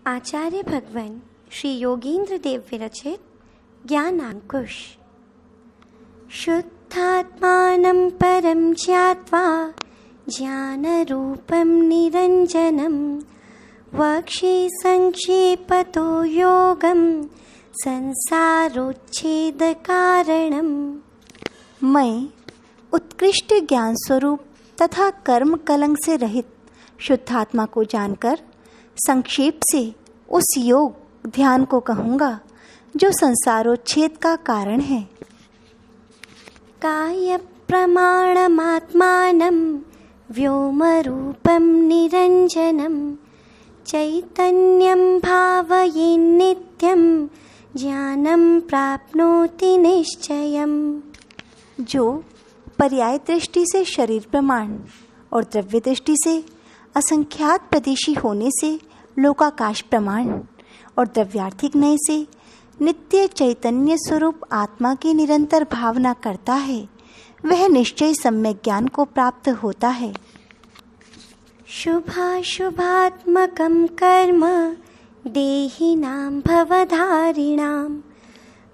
आचार्य भगवान श्री योगेंद्र देव विरचित ज्ञानांकुश। शुद्धात्मानं परं ज्ञात्वा ज्ञानरूपं निरञ्जनं वक्षे संक्षेपतो योगं संसारोच्छेदकारणम्। मैं उत्कृष्ट ज्ञान स्वरूप तथा कर्म कलंक से रहित शुद्धात्मा को जानकर संक्षेप से उस योग ध्यान को कहूँगा जो संसारोच्छेद का कारण है। काय प्रमाणमात्मानं व्योमरूपं निरञ्जनं चैतन्यं भावयेन्नित्यं ज्ञानं प्राप्नोति निश्चयम्। जो पर्याय दृष्टि से शरीर प्रमाण और द्रव्य दृष्टि से असंख्यात प्रदेशी होने से लोकाकाश प्रमाण और द्रव्यार्थिक नय से नित्य चैतन्य स्वरूप आत्मा की निरंतर भावना करता है, वह निश्चय सम्यक ज्ञान को प्राप्त होता है। शुभाशुभात्मकं कर्म देहिनां भवधारिणां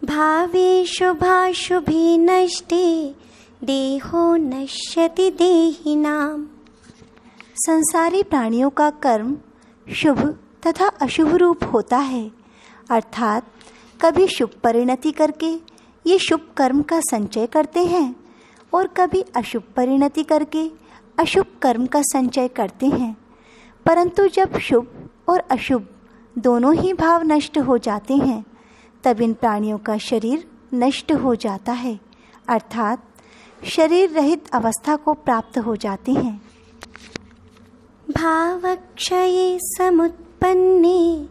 भावे शुभाशुभे नष्टे देहो नश्यति देहिनाम्। संसारी प्राणियों का कर्म शुभ तथा अशुभ रूप होता है, अर्थात कभी शुभ परिणति करके ये शुभ कर्म का संचय करते हैं और कभी अशुभ परिणति करके अशुभ कर्म का संचय करते हैं। परंतु जब शुभ और अशुभ दोनों ही भाव नष्ट हो जाते हैं तब इन प्राणियों का शरीर नष्ट हो जाता है, अर्थात शरीर रहित अवस्था को प्राप्त हो जाते हैं। भावक्षये समुत्पन्ने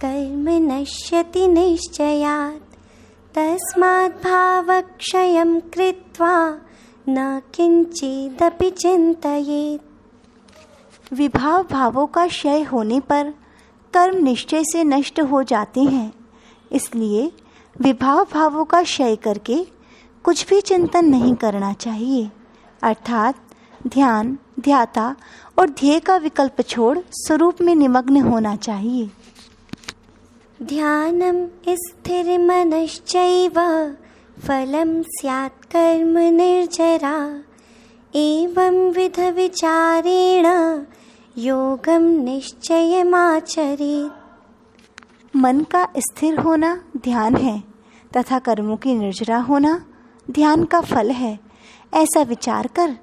कर्म नश्यति निश्चयात् तस्मात् भावक्षयं कृत्वा न किंचिदपि चिंतयेत्। विभाव भावों का क्षय होने पर कर्म निश्चय से नष्ट हो जाते हैं, इसलिए विभाव भावों का क्षय करके कुछ भी चिंतन नहीं करना चाहिए, अर्थात ध्यान, ध्याता और ध्येय का विकल्प छोड़ स्वरूप में निमग्न होना चाहिए। ध्यानं स्थिरमनश्चैव फलं स्यात् कर्म निर्जरा एवं विध विचारेण योगं निश्चयमाचरेत्। मन का स्थिर होना ध्यान है तथा कर्मों की निर्जरा होना ध्यान का फल है, ऐसा विचार कर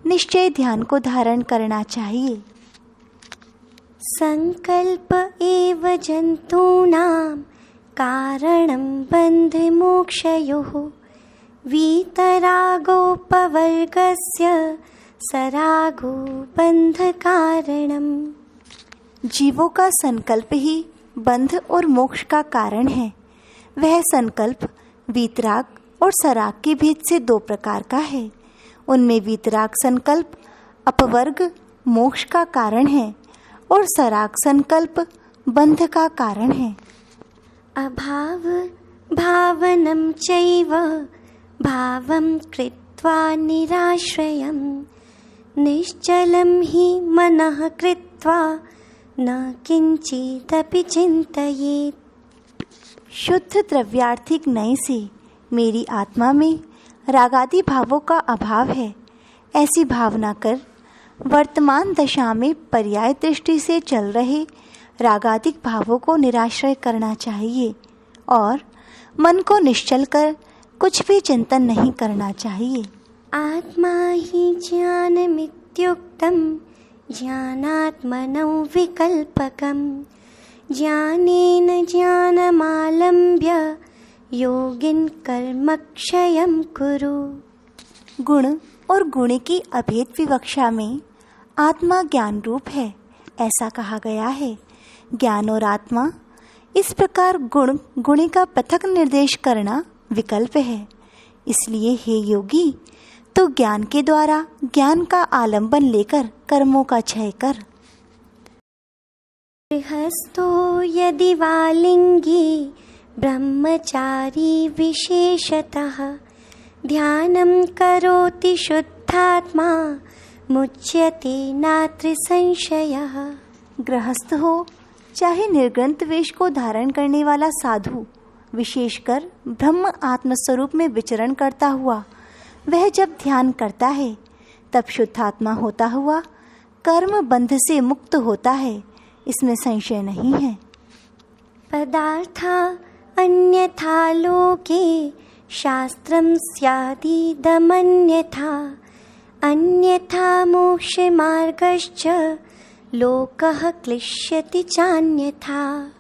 निश्चय ध्यान को धारण करना चाहिए। संकल्प एव जंतूनां कारणं बंध मोक्षयोः वीतरागोपवर्गस्य सरागो बंध कारणम्। जीवों का संकल्प ही बंध और मोक्ष का कारण है। वह संकल्प वीतराग और सराग के भेद से दो प्रकार का है। उनमें वीतराग संकल्प अपवर्ग मोक्ष का कारण है और सराग संकल्प बंध का कारण है। अभाव भावनं चैव भावं कृत्वा निराश्रयं निश्चलं हि मनः कृत्वा न किंचिदपि चिंतयेत्। शुद्ध द्रव्यार्थिक नय से मेरी आत्मा में रागादि भावों का अभाव है, ऐसी भावना कर वर्तमान दशा में पर्याय दृष्टि से चल रहे रागादिक भावों को निराश्रय करना चाहिए और मन को निश्चल कर कुछ भी चिंतन नहीं करना चाहिए। आत्मा ही ज्ञानमित्युक्तं ज्ञानात्मनौ विकल्पकं ज्ञानेन ज्ञानमालम्ब्य योगिन कर्मक्षयं कुरु। गुण और गुणी की अभेद विवक्षा में आत्मा ज्ञान रूप है, ऐसा कहा गया है। ज्ञान और आत्मा इस प्रकार गुण गुणी का पृथक निर्देश करना विकल्प है। इसलिए हे योगी, तो ज्ञान के द्वारा ज्ञान का आलंबन लेकर कर्मों का क्षय कर। गृहस्थो यदि वा लिंगी ब्रह्मचारी विशेषतः ध्यानं करोति शुद्धात्मा मुच्यते नात्र संशयः। गृहस्थ हो चाहे निर्ग्रंथ वेश को धारण करने वाला साधु विशेषकर ब्रह्म आत्मस्वरूप में विचरण करता हुआ वह जब ध्यान करता है तब शुद्धात्मा होता हुआ कर्म बंध से मुक्त होता है, इसमें संशय नहीं है। पदार्था अन्यथा लोके शास्त्रं स्यादिदमन्यथा अन्यथा मोक्षमार्गश्च लोकः क्लिश्यति चान्यथा।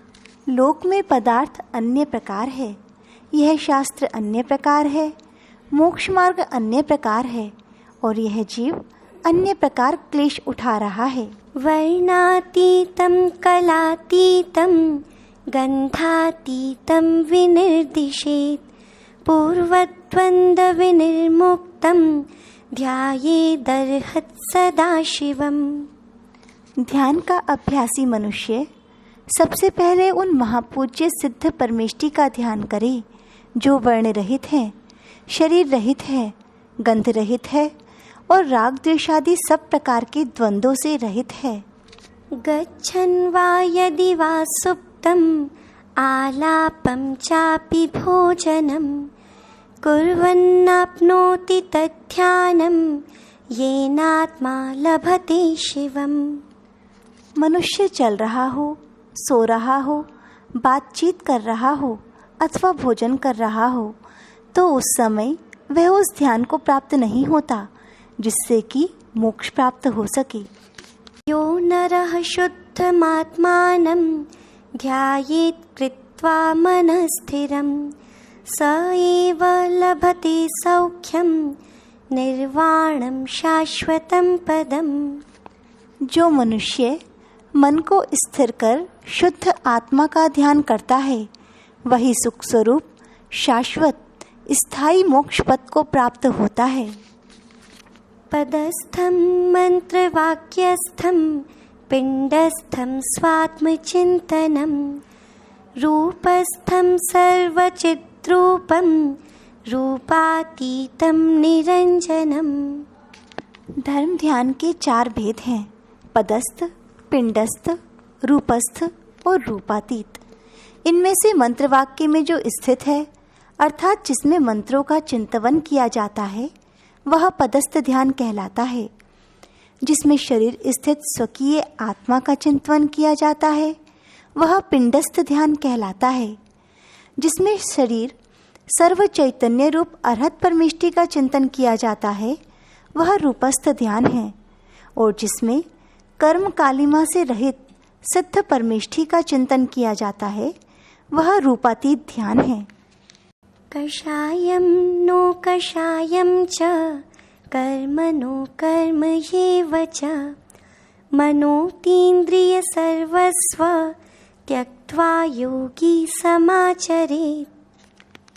लोक में पदार्थ अन्य प्रकार है, यह शास्त्र अन्य प्रकार है, मोक्ष मार्ग अन्य प्रकार है और यह जीव अन्य प्रकार क्लेश उठा रहा है। वर्णातीतं कलातीतं गन्धातीतं विनिर्दिशेत् पूर्वद्वन्द्वविनिर्मुक्तं ध्यायेदर्हत् सदाशिवम्। ध्यान का अभ्यासी मनुष्य सबसे पहले उन महापूज्य सिद्ध परमेष्टि का ध्यान करे जो वर्ण रहित है, शरीर रहित है, गंध रहित है और राग द्वेषादि सब प्रकार के द्वंद्वों से रहित है। गच्छन् वा यदि वा सुप्तम् आलापं चापि भोजनं कुर्वन्नाप्नोति तद्ध्यानं येनात्मा लभते शिवम्। मनुष्य चल रहा हो, सो रहा हो, बातचीत कर रहा हो अथवा भोजन कर रहा हो तो उस समय वह उस ध्यान को प्राप्त नहीं होता जिससे कि मोक्ष प्राप्त हो सके। यो नरः शुद्धमात्मानं ध्यायेत् कृत्वा मनः स्थिरं स एव लभते सौख्यं निर्वाणं शाश्वतं पदम्। जो मनुष्य मन को स्थिर कर शुद्ध आत्मा का ध्यान करता है वही सुख स्वरूप शाश्वत स्थायी मोक्ष पद को प्राप्त होता है। पदस्थं मंत्रवाक्यस्थं पिंडस्थं स्वात्मचिंतनं रूपस्थं सर्वचिद्रूपं रूपातीतं निरंजनम्। धर्म ध्यान के 4 भेद हैं, पदस्थ, पिंडस्थ, रूपस्थ और रूपातीत। इनमें से मंत्रवाक्य में जो स्थित है अर्थात जिसमें मंत्रों का चिंतन किया जाता है वह पदस्थ ध्यान कहलाता है। जिसमें शरीर स्थित स्वकीय आत्मा का चिंतन किया जाता है वह पिंडस्थ ध्यान कहलाता है। जिसमें शरीर सर्व चैतन्य रूप अरहत परमेष्टि का चिंतन किया जाता है वह रूपस्थ ध्यान है। और जिसमें कर्म कालिमा से रहित सिद्ध परमेष्टि का चिंतन किया जाता है वह रूपातीत ध्यान है। कषायं नो कषायं च कर्म नो कर्म येव च मनोतीन्द्रिय सर्वस्व त्यक्त्वा योगी समाचरेत्।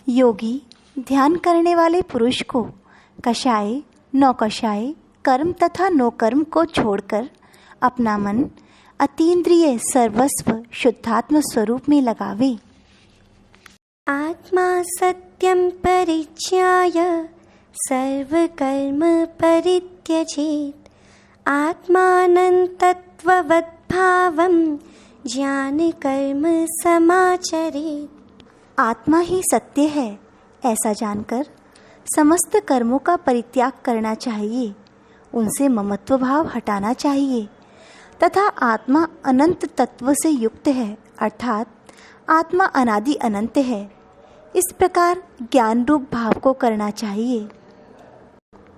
योगी ध्यान करने वाले पुरुष को कषाय नौ कषाय कर्म तथा नो कर्म को छोड़कर अपना मन अतीन्द्रिय सर्वस्व शुद्धात्म स्वरूप में लगावे। आत्मा सत्यं परिज्ञाय सर्वकर्म परित्यजेत् आत्मानं तत्त्ववद्भावं ज्ञानकर्म समाचरेत्। आत्मा ही सत्य है ऐसा जानकर समस्त कर्मों का परित्याग करना चाहिए, उनसे ममत्व भाव हटाना चाहिए तथा आत्मा अनंत तत्व से युक्त है अर्थात आत्मा अनादि अनंत है, इस प्रकार ज्ञान रूप भाव को करना चाहिए।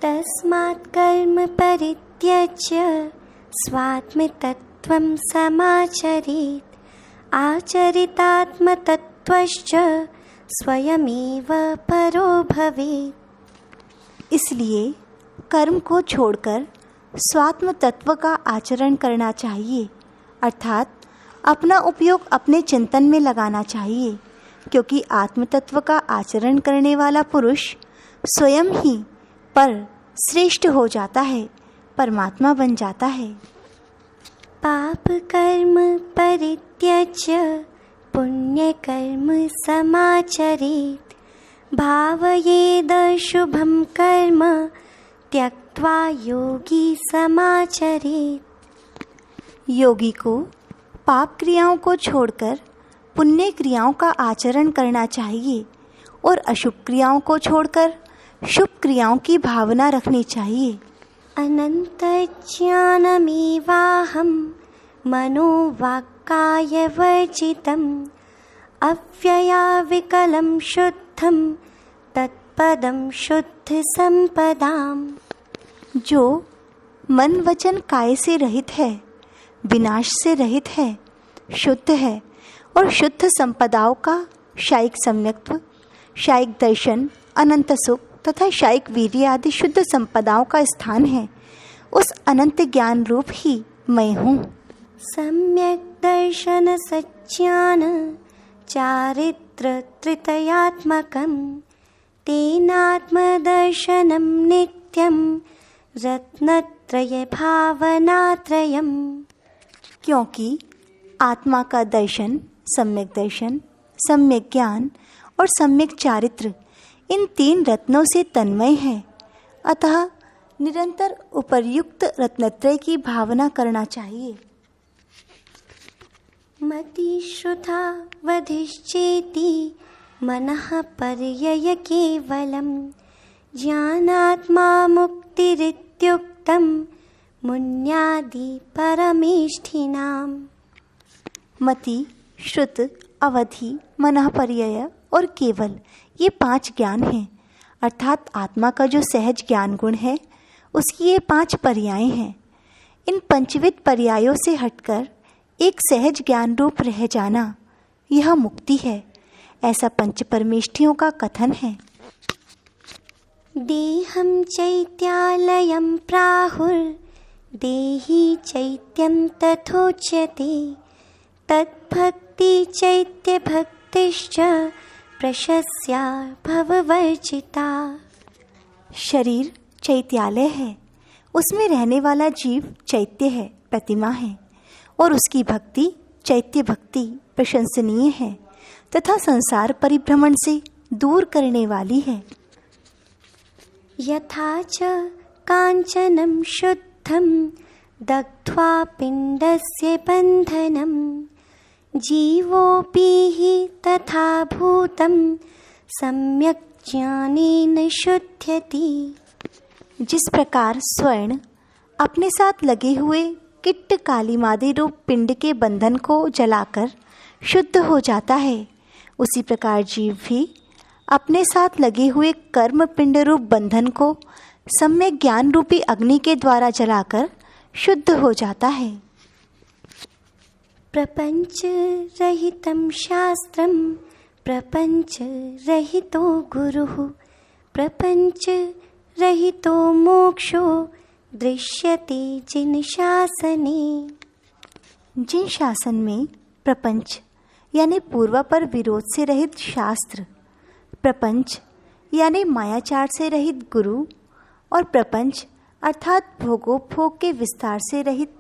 तस्मात् कर्म परित्यज्य स्वात्मतत्त्वं समाचरेत् आचरितात्मतत्त्वश्च स्वयमेव परो भवेत्। इसलिए कर्म को छोड़कर स्वात्म तत्व का आचरण करना चाहिए अर्थात अपना उपयोग अपने चिंतन में लगाना चाहिए, क्योंकि आत्म तत्व का आचरण करने वाला पुरुष स्वयं ही पर श्रेष्ठ हो जाता है, परमात्मा बन जाता है। पाप कर्म परित्यज्य पुण्य कर्म समाचरेत् भावयेद शुभं कर्म त्यक्त्वा योगी समाचरेत्। योगी को पाप क्रियाओं को छोड़कर पुण्य क्रियाओं का आचरण करना चाहिए और अशुभ क्रियाओं को छोड़कर शुभ क्रियाओं की भावना रखनी चाहिए। अनंत ज्ञानमेवाहं मनोवाक्काय वर्जितम् अव्ययाविकलं शुद्धं तत्पदं शुद्ध संपदाम्। जो मन वचन काया से रहित है, विनाश से रहित है, शुद्ध है और शुद्ध संपदाओं का शायिक सम्यक्त्व, शायिक दर्शन, अनंत सुख तथा शायिक वीर्य आदि शुद्ध संपदाओं का स्थान है, उस अनंत ज्ञान रूप ही मैं हूँ। सम्यक् दर्शन सज्ञान चारित्र त्रितयात्मकं तेनात्मदर्शनं नित्यं रत्नत्रय भावनात्रयम्। क्योंकि आत्मा का दर्शन, सम्यक ज्ञान और सम्यक चारित्र इन 3 रत्नों से तन्मय है, अतः निरंतर उपर्युक्त रत्नत्रय की भावना करना चाहिए। मति श्रुता वधिश्चेति मनः पर्यय केवलम् ज्ञानात्मा मुक्तिरित्युक्तं मुन्यादि परमेष्ठिनाम्। मति, श्रुत, अवधि, मनःपर्यय और केवल ये 5 ज्ञान हैं, अर्थात आत्मा का जो सहज ज्ञान गुण है उसकी ये 5 पर्याय हैं। इन पंचविध पर्यायों से हटकर एक सहज ज्ञान रूप रह जाना यह मुक्ति है, ऐसा पंच परमेष्ठियों का कथन है। देहं चैत्यालयं प्राहुर्देही चैत्यं तथोच्यते तद्भक्ति चैत्यभक्तिश्च प्रशस्या भववर्जिता। शरीर चैत्यालय है, उसमें रहने वाला जीव चैत्य है, प्रतिमा है, और उसकी भक्ति चैत्य भक्ति प्रशंसनीय है तथा संसार परिभ्रमण से दूर करने वाली है। यथा च कांचनं शुद्धं दग्ध्वा पिण्डस्य बन्धनं जीवोऽपि हि तथा भूतं सम्यक् ज्ञानेन शुध्यति। जिस प्रकार स्वर्ण अपने साथ लगे हुए किट्ट कालीमादि रूप पिंड के बंधन को जलाकर शुद्ध हो जाता है, उसी प्रकार जीव भी अपने साथ लगे हुए कर्म पिंड रूप बंधन को सम्यक ज्ञान रूपी अग्नि के द्वारा जलाकर शुद्ध हो जाता है। प्रपंच रहितं शास्त्रं प्रपंच रहितो गुरुः प्रपंच रहितो मोक्षो दृश्यते जिन शासने। जिन शासन में प्रपंच यानी पूर्वापर विरोध से रहित शास्त्र, प्रपंच यानी मायाचार से रहित गुरु और प्रपंच अर्थात भोगोपभोग के विस्तार से रहित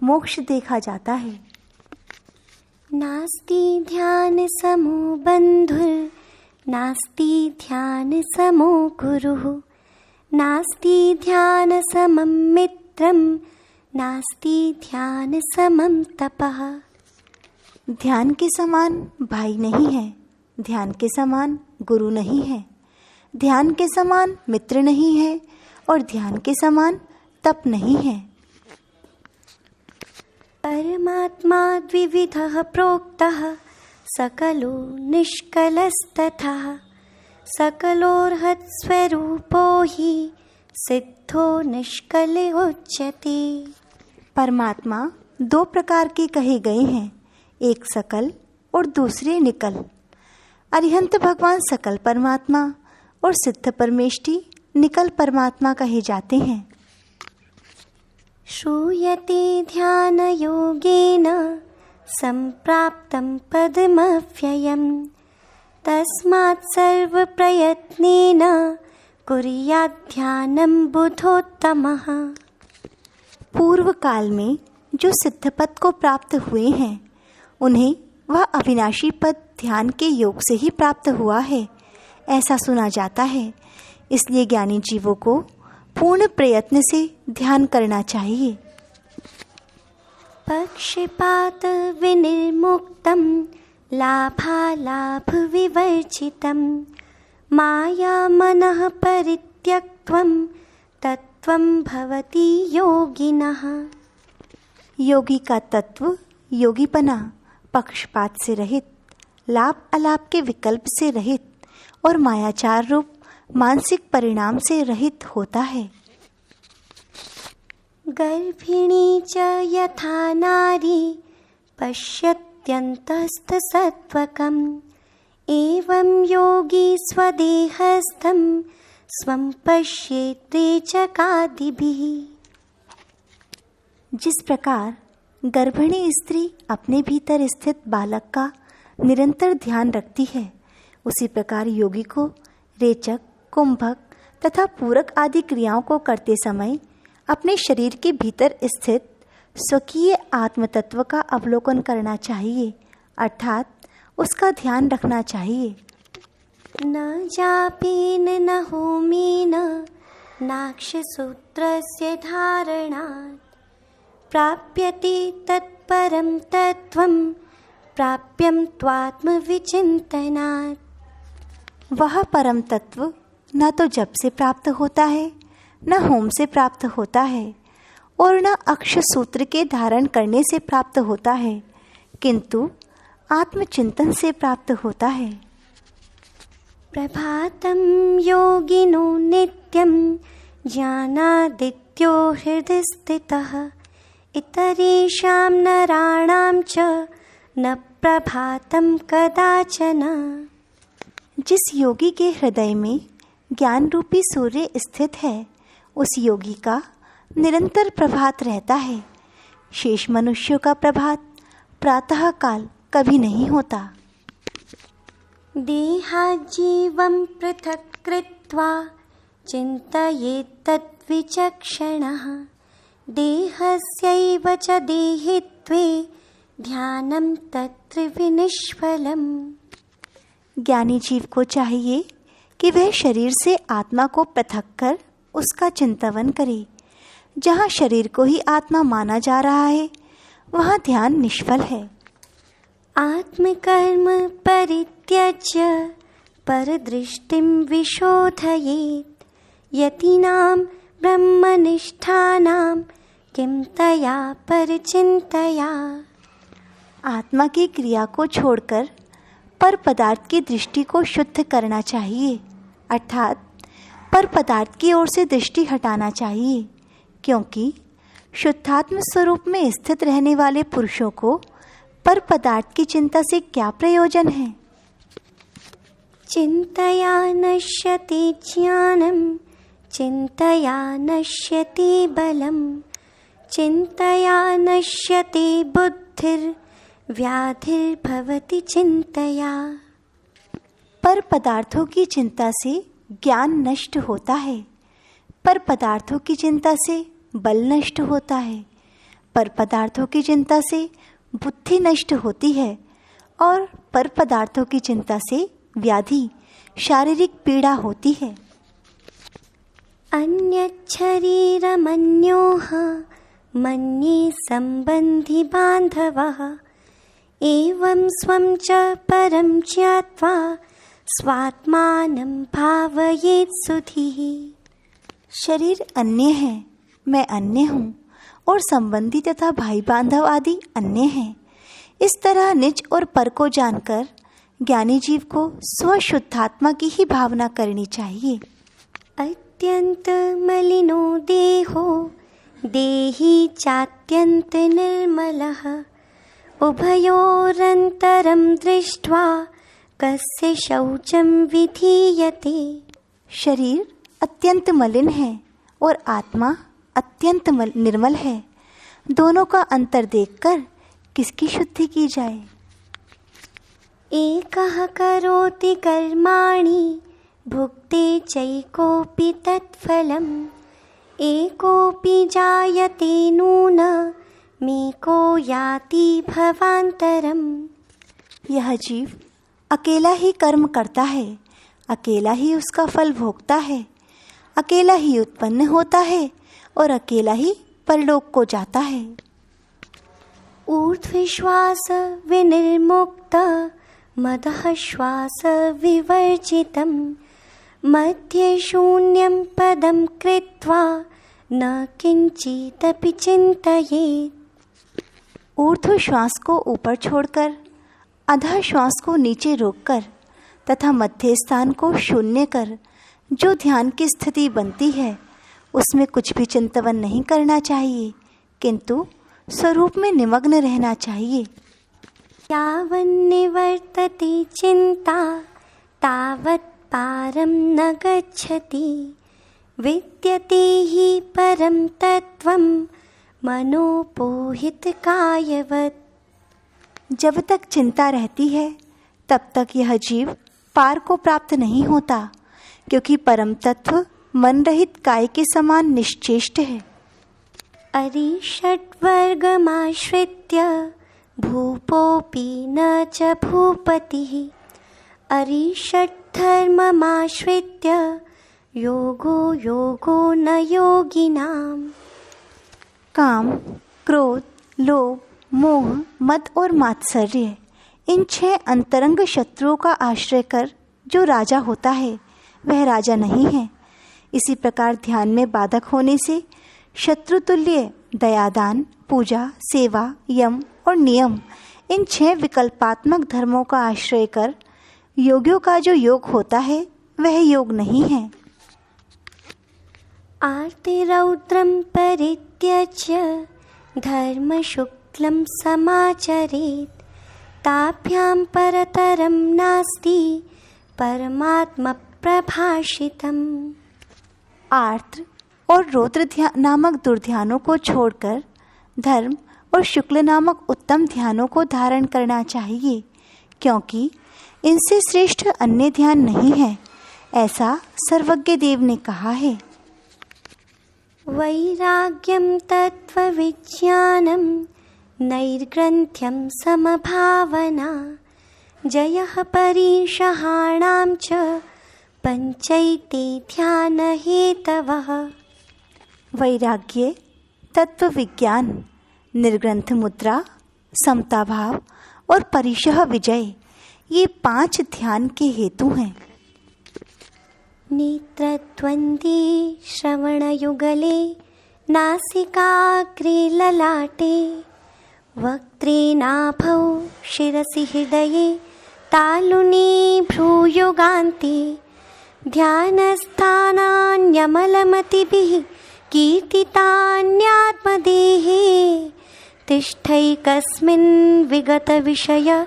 मोक्ष देखा जाता है। नास्ति ध्यान समो बंधुर नास्ति ध्यान समो गुरुः नास्ति ध्यान समं मित्रं नास्ति ध्यान समं तपः। ध्यान के समान भाई नहीं है, ध्यान के समान गुरु नहीं है, ध्यान के समान मित्र नहीं है और ध्यान के समान तप नहीं है। परमात्मा द्विविधः प्रोक्तः सकलो निष्कलस्तथा सकलोर्हत् स्वरूपो हि सिद्धो निष्कल उच्यते। परमात्मा 2 प्रकार के कहे गए हैं, एक सकल और दूसरे निकल। अरिहंत भगवान सकल परमात्मा और सिद्ध परमेष्टि निकल परमात्मा कहे जाते हैं। श्रूयते ध्यान योगेन संप्राप्तं पदमव्ययम् तस्मात् सर्व प्रयत्नेन कुर्यात् ध्यानं बुधोत्तमः। पूर्व काल में जो सिद्ध पद को प्राप्त हुए हैं उन्हें वह अविनाशी पद ध्यान के योग से ही प्राप्त हुआ है, ऐसा सुना जाता है। इसलिए ज्ञानी जीवों को पूर्ण प्रयत्न से ध्यान करना चाहिए। पक्षपात विनिर्मुक्तं लाभालाभ विवर्जितं माया मनः परित्यक्त्वं तत्त्वं भवति योगिनः। योगी का तत्व योगीपना पक्षपात से रहित, लाभ अलाभ के विकल्प से रहित और मायाचार रूप मानसिक परिणाम से रहित होता है। गर्भिणी च यथा नारी पश्यत्यन्तस्थसत्त्वकम् एवं योगी स्वदेहस्थं स्वं पश्येत् रेचकादिभिः। जिस प्रकार गर्भिणी स्त्री अपने भीतर स्थित बालक का निरंतर ध्यान रखती है, उसी प्रकार योगी को रेचक, कुंभक तथा पूरक आदि क्रियाओं को करते समय अपने शरीर के भीतर स्थित स्वकीय आत्म तत्व का अवलोकन करना चाहिए, अर्थात उसका ध्यान रखना चाहिए। न जापेन न होमेन नाक्षसूत्रस्य धारणात् प्राप्यते तत्परं तत्त्वं प्राप्यं त्वात्मविचिन्तनात्। वह परम तत्व न तो जप से प्राप्त होता है, न होम से प्राप्त होता है और न अक्षसूत्र के धारण करने से प्राप्त होता है, किंतु आत्मचिंतन से प्राप्त होता है। प्रभातं योगिनो नित्यं ज्ञानादित्यो हृदि स्थितः इतरेषां नराणां च न प्रभातं कदाचन। जिस योगी के हृदय में ज्ञान रूपी सूर्य स्थित है, उस योगी का निरंतर प्रभात रहता है। शेष मनुष्यों का प्रभात प्रातः काल कभी नहीं होता। देहाजीवं पृथक् कृत्वा चिन्तयेत् तद्विचक्षणः देहस्यैव च देहित्वे ध्यानं तत्र विनिष्फलम्। ज्ञानी जीव को चाहिए कि वह शरीर से आत्मा को पृथक कर उसका चिंतन करे। जहाँ शरीर को ही आत्मा माना जा रहा है, वहाँ ध्यान निष्फल है। आत्मकर्म परित्यज्य परदृष्टिं विशोधयेत् यतीनां ब्रह्मनिष्ठानां किं तया परचिन्तया। आत्मा की क्रिया को छोड़कर पर पदार्थ की दृष्टि को शुद्ध करना चाहिए, अर्थात पर पदार्थ की ओर से दृष्टि हटाना चाहिए, क्योंकि शुद्धात्म स्वरूप में स्थित रहने वाले पुरुषों को पर पदार्थ की चिंता से क्या प्रयोजन है। चिंतया नश्यति ज्ञानं चिंतया नश्यति बलं चिंतया नश्यति बुद्धिर्व्याधिर्भवति चिंतया। पर पदार्थों की चिंता से ज्ञान नष्ट होता है, पर पदार्थों की चिंता से बल नष्ट होता है, पर पदार्थों की चिंता से बुद्धि नष्ट होती है और पर पदार्थों की चिंता से व्याधि शारीरिक पीड़ा होती है। अन्यच्छरीरमन्योह मन्ये संबंधी बांधवः एवं स्वं च परं ज्ञात्वा स्वात्मानं भावयेत् सुधीः। शरीर अन्य है, मैं अन्य हूँ और संबंधी तथा भाई बांधव आदि अन्य हैं। इस तरह निज और पर को जानकर ज्ञानी जीव को स्वशुद्धात्मा की ही भावना करनी चाहिए। अत्यंत मलिनो देहो देही चात्यंत निर्मलः उभयोरन्तरं दृष्ट्वा कस्य शौचं विधीयते। शरीर अत्यंत मलिन है और आत्मा अत्यंत निर्मल है, दोनों का अंतर देखकर किसकी शुद्धि की जाए। एकः करोति कर्माणि भुक्ते चैकोपि तत्फलम् एकोपि जायते नून मेको याति भवान्तरम्। यह जीव अकेला ही कर्म करता है, अकेला ही उसका फल भोगता है, अकेला ही उत्पन्न होता है और अकेला ही परलोक को जाता है। ऊर्ध्वश्वास विनिर्मुक्त मदः श्वास विवर्जितं मध्ये शून्यं पदं कृत्वा न किंचिदपि चिंतयेत्। ऊर्ध्व श्वास को ऊपर छोड़कर, अधः श्वास को नीचे रोककर तथा मध्य स्थान को शून्य कर जो ध्यान की स्थिति बनती है उसमें कुछ भी चिंतन नहीं करना चाहिए, किंतु स्वरूप में निमग्न रहना चाहिए। यावन्निवर्तते चिंता तावत् पारं न गच्छति, विद्यते हि परं तत्त्वं मनोपोहित कायवत्। जब तक चिंता रहती है तब तक यह जीव पार को प्राप्त नहीं होता, क्योंकि परम तत्व मन रहित काय के समान निश्चेष्ट है। अरिषड्वर्गमाश्रित्य भूपोऽपि न च भूपतिः, अरिषड्धर्ममाश्रित्य योगो योगो न योगिनाम्। काम, क्रोध, लोभ, मोह, मद और मात्सर्य, इन 6 अंतरंग शत्रुओं का आश्रय कर जो राजा होता है वह राजा नहीं है। इसी प्रकार ध्यान में बाधक होने से शत्रु तुल्य दयादान, पूजा, सेवा, यम और नियम, इन 6 विकल्पात्मक धर्मों का आश्रय कर योगियों का जो योग होता है वह योग नहीं है। आर्तिरौद्रं परित्यज्य धर्म शुक्लं समाचरेत्, ताभ्यां परतरं नास्ति परमात्म प्रभाषितम्। आर्त और रौद्र नामक दुर्ध्यानों को छोड़कर धर्म और शुक्ल नामक उत्तम ध्यानों को धारण करना चाहिए, क्योंकि इनसे श्रेष्ठ अन्य ध्यान नहीं है, ऐसा सर्वज्ञ देव ने कहा है। वैराग्यं तत्त्वविज्ञानं नैर्ग्रन्थ्यं समभावना, जयः परीशहाणां च पंचैते ध्यान हेतवः। वैराग्य, तत्व विज्ञान, निर्ग्रंथ मुद्रा, समता भाव और परिशः विजय, ये 5 ध्यान के हेतु हैं। नेत्रद्वन्द्वे श्रवणयुगले नासिकाग्रे ललाटे, वक्त्रे नाभौ शिरसि हृदये तालुने भ्रूयुगान्ते, ध्यानस्थानान्यमलमतिभिः कीर्तितान्यात्मदेहे, तिष्ठैकस्मिन् विगतविषय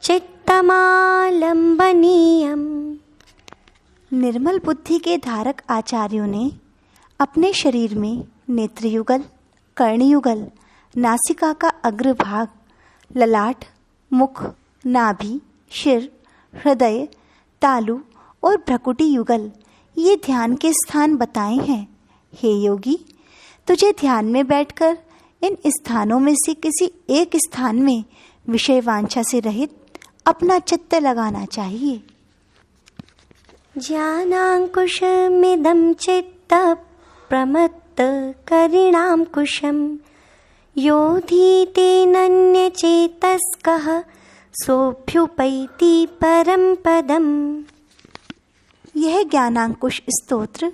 चित्तमालम्बनीयम्। निर्मल बुद्धि के धारक आचार्यों ने अपने शरीर में नेत्रयुगल, कर्णयुगल, नासिका का अग्रभाग, ललाट, मुख, नाभि, सिर, हृदय, तालु और भ्रकुटी युगल, ये ध्यान के स्थान बताए हैं। हे योगी, तुझे ध्यान में बैठकर इन स्थानों में से किसी एक स्थान में विषय वांछा से रहित अपना चित्त लगाना चाहिए। ज्ञानांकुशमिदं चित्त प्रमत्त करिणां कुशं, योधीतेनन्यचेतस्कः सोऽभ्युपैति परं पदम्। यह ज्ञानांकुश स्तोत्र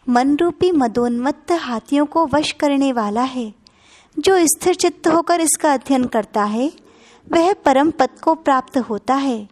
मन रूपी मदोन्मत्त हाथियों को वश करने वाला है। जो स्थिर चित्त होकर इसका अध्ययन करता है वह परम पद को प्राप्त होता है।